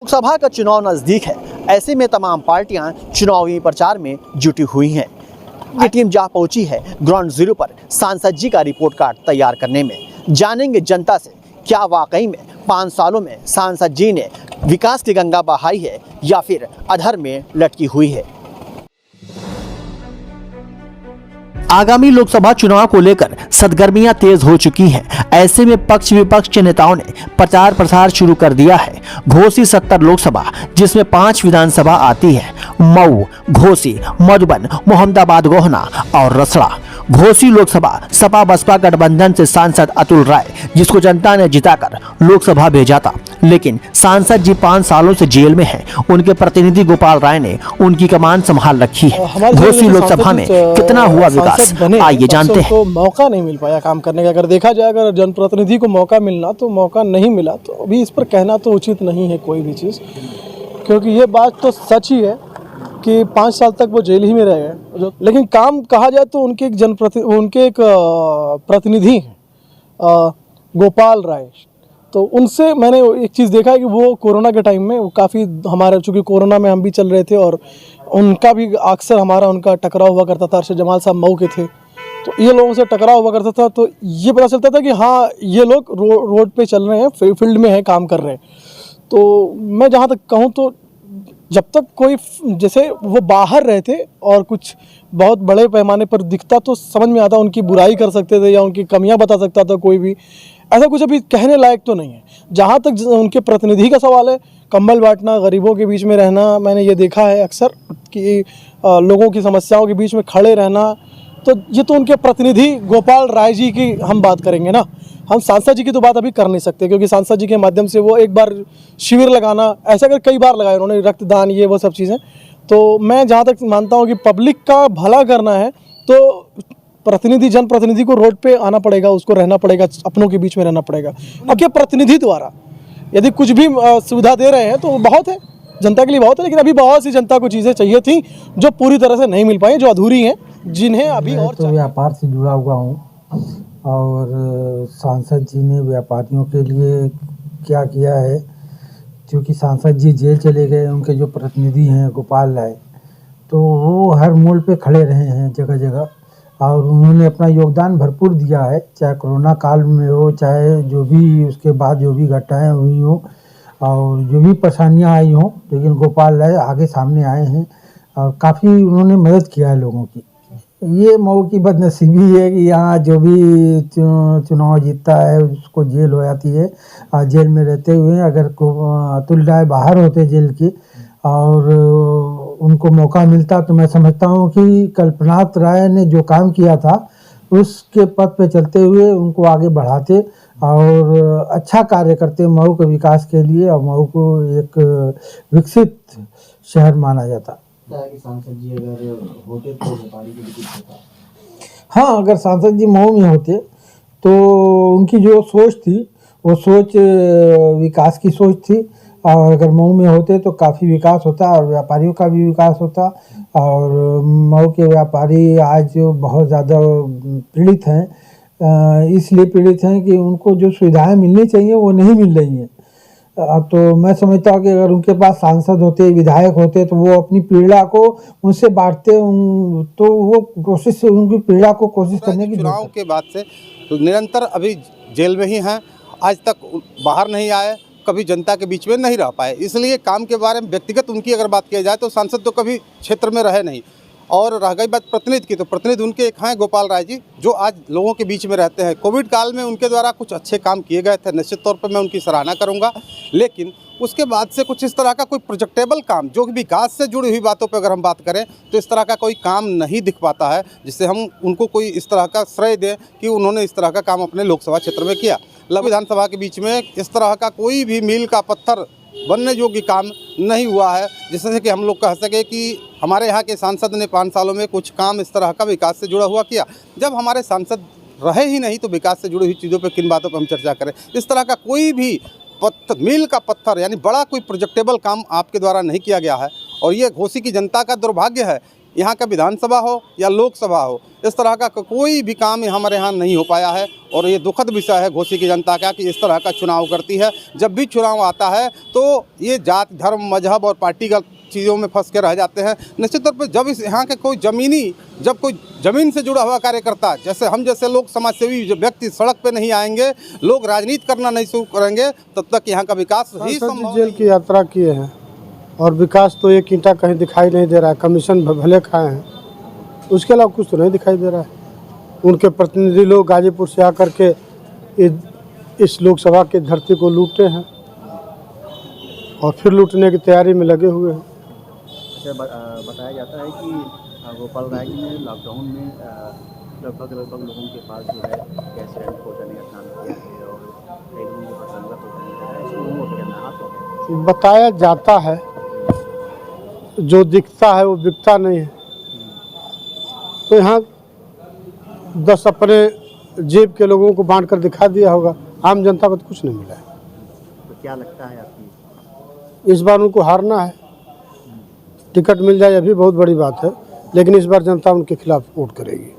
लोकसभा का चुनाव नजदीक है, ऐसे में तमाम पार्टियां चुनावी प्रचार में जुटी हुई हैं। ये टीम जा पहुंची है ग्राउंड जीरो पर सांसद जी का रिपोर्ट कार्ड तैयार करने में। जानेंगे जनता से क्या वाकई में 5 सालों में सांसद जी ने विकास की गंगा बहाई है या फिर अधर में लटकी हुई है। आगामी लोकसभा चुनाव को लेकर सरगर्मियां तेज हो चुकी हैं। ऐसे में पक्ष विपक्ष के नेताओं ने प्रचार प्रसार शुरू कर दिया है। घोसी 70 लोकसभा, जिसमें 5 विधानसभा आती है, मऊ, घोसी, मधुबन, मोहम्मदाबाद, गोहना और रसड़ा। घोसी लोकसभा सपा बसपा गठबंधन से सांसद अतुल राय, जिसको जनता ने जिताकर लोकसभा भेजा था, लेकिन सांसद जी 5 सालों से जेल में हैं। उनके प्रतिनिधि गोपाल राय ने उनकी कमान संभाल रखी है। घोसी लोकसभा में कितना हुआ विकास, आइए जानते हैं। तो मौका नहीं मिल पाया काम करने का। अगर देखा जाए, अगर जनप्रतिनिधि को मौका मिलना तो मौका नहीं मिला, तो अभी इस पर कहना तो उचित नहीं है कोई भी चीज़, क्योंकि ये बात तो सच ही है कि 5 साल तक वो जेल ही में रह गए। लेकिन काम कहा जाए तो उनके एक प्रतिनिधि हैं गोपाल राय, तो उनसे मैंने एक चीज़ देखा है कि वो कोरोना के टाइम में वो काफ़ी हमारे, चूँकि कोरोना में हम भी चल रहे थे और उनका भी अक्सर उनका टकराव हुआ करता था। अरशद जमाल साहब मऊ के थे, तो ये लोगों से टकराव हुआ करता था, तो ये पता चलता था कि हाँ ये लोग रोड पे चल रहे हैं, फील्ड में हैं, काम कर रहे हैं। तो मैं जहाँ तक कहूँ तो जब तक कोई, जैसे वो बाहर रहते और कुछ बहुत बड़े पैमाने पर दिखता तो समझ में आता, उनकी बुराई कर सकते थे या उनकी कमियां बता सकता था कोई भी। ऐसा कुछ अभी कहने लायक तो नहीं है। जहाँ तक उनके प्रतिनिधि का सवाल है, कंबल बांटना, गरीबों के बीच में रहना, मैंने ये देखा है अक्सर कि लोगों की समस्याओं के बीच में खड़े रहना, तो ये तो उनके प्रतिनिधि गोपाल राय जी की हम बात करेंगे ना। हम सांसद जी की तो बात अभी कर नहीं सकते, क्योंकि सांसद जी के माध्यम से वो एक बार शिविर लगाना, ऐसा कर कई बार लगाया उन्होंने, रक्तदान, ये वो सब चीज़ें। तो मैं जहाँ तक मानता हूँ कि पब्लिक का भला करना है तो जनप्रतिनिधि को रोड पे आना पड़ेगा, उसको रहना पड़ेगा, अपनों के बीच में रहना पड़ेगा। अब के प्रतिनिधि द्वारा यदि कुछ भी सुविधा दे रहे हैं तो बहुत है, जनता के लिए बहुत है, लेकिन अभी बहुत सी जनता को चीज़ें चाहिए थी जो पूरी तरह से नहीं मिल पाई, जो अधूरी हैं, जिन्हें अभी और तो व्यापार से जुड़ा हुआ हूँ और सांसद जी ने व्यापारियों के लिए क्या किया है, क्योंकि सांसद जी जेल चले गए, उनके जो प्रतिनिधि हैं गोपाल राय, तो वो हर मोड़ पे खड़े रहे हैं जगह जगह, और उन्होंने अपना योगदान भरपूर दिया है, चाहे कोरोना काल में हो, चाहे जो भी उसके बाद जो भी घटनाएं हुई हो और जो भी परेशानियां आई हों, लेकिन गोपाल राय आगे सामने आए हैं और काफ़ी उन्होंने मदद किया है लोगों की। ये मऊ की बदनसीबी है कि यहाँ जो भी चुनाव जीतता है उसको जेल हो जाती है। जेल में रहते हुए अगर अतुल राय बाहर होते जेल के और उनको मौका मिलता, तो मैं समझता हूँ कि कल्पनाथ राय ने जो काम किया था उसके पथ पे चलते हुए उनको आगे बढ़ाते और अच्छा कार्य करते मऊ के विकास के लिए, और मऊ को एक विकसित शहर माना जाता। कि सांसद जी अगर होते तो व्यापारी के लिए कुछ होता? हाँ, अगर सांसद जी मऊ में होते तो उनकी जो सोच थी वो सोच विकास की सोच थी, और अगर मऊ में होते तो काफ़ी विकास होता और व्यापारियों का भी विकास होता। और मऊ के व्यापारी आज बहुत ज़्यादा पीड़ित हैं, इसलिए पीड़ित हैं कि उनको जो सुविधाएं मिलनी चाहिए वो नहीं मिल रही हैं। तो मैं समझता हूँ कि अगर उनके पास सांसद होते, विधायक होते, तो वो अपनी पीड़ा को उनसे बांटते, तो वो कोशिश उनकी पीड़ा को कोशिश करने की। चुनाव के बाद से तो निरंतर अभी जेल में ही हैं, आज तक बाहर नहीं आए, कभी जनता के बीच में नहीं रह पाए। इसलिए काम के बारे में व्यक्तिगत उनकी अगर बात की जाए तो सांसद तो कभी क्षेत्र में रहे नहीं। और रह गई बात प्रतिनिधि की, तो प्रतिनिधि उनके एक हैं गोपाल राय जी, जो आज लोगों के बीच में रहते हैं। कोविड काल में उनके द्वारा कुछ अच्छे काम किए गए थे, निश्चित तौर पर मैं उनकी सराहना करूंगा, लेकिन उसके बाद से कुछ इस तरह का कोई प्रोजेक्टेबल काम, जो विकास से जुड़ी हुई बातों पर अगर हम बात करें तो इस तरह का कोई काम नहीं दिख पाता है जिससे हम उनको कोई इस तरह का श्रेय दें कि उन्होंने इस तरह का काम अपने लोकसभा क्षेत्र में किया। विधानसभा के बीच में इस तरह का कोई भी मील का पत्थर बनने योग्य काम नहीं हुआ है, जिससे कि हम लोग कह सके कि हमारे यहाँ के सांसद ने 5 सालों में कुछ काम इस तरह का विकास से जुड़ा हुआ किया। जब हमारे सांसद रहे ही नहीं तो विकास से जुड़ी हुई चीज़ों पर किन बातों पर हम चर्चा करें। इस तरह का कोई भी मील का पत्थर यानी बड़ा कोई प्रोजेक्टेबल काम आपके द्वारा नहीं किया गया है, और ये घोसी की जनता का दुर्भाग्य है यहाँ का विधानसभा हो या लोकसभा हो, इस तरह का कोई भी काम हमारे यहाँ नहीं हो पाया है। और ये दुखद विषय है घोसी की जनता का कि इस तरह का चुनाव करती है। जब भी चुनाव आता है तो ये जात, धर्म, मजहब और पार्टीगत चीज़ों में फंस के रह जाते हैं। निश्चित तौर पर जब इस यहाँ के कोई ज़मीन से जुड़ा हुआ कार्यकर्ता, जैसे हम जैसे लोग समाजसेवी व्यक्ति सड़क पे नहीं आएंगे, लोग राजनीति करना नहीं शुरू करेंगे, तब तक यहाँ का विकास ही संभव। जेल की यात्रा किए हैं और विकास तो एक ईंटा कहीं दिखाई नहीं दे रहा है। कमीशन भले खाए हैं, उसके अलावा कुछ तो नहीं दिखाई दे रहा है। उनके प्रतिनिधि लोग गाजीपुर से आकर के इस लोकसभा की धरती को लूटे हैं और फिर लूटने की तैयारी में लगे हुए हैं। बताया जाता है कि गोपाल राय ने लॉकडाउन में लगभग लोगों के पास जो है गैस सिलेंडर पहुँचाने का काम किया है और कई लोगों के पास संगत होता है। बताया जाता है, जो दिखता है वो बिकता नहीं है। तो यहाँ 10 अपने जेब के लोगों को बांट कर दिखा दिया होगा, आम जनता को तो कुछ नहीं मिला है। तो क्या लगता है आपकी? इस बार उनको हारना है। टिकट मिल जाए अभी बहुत बड़ी बात है, लेकिन इस बार जनता उनके खिलाफ वोट करेगी।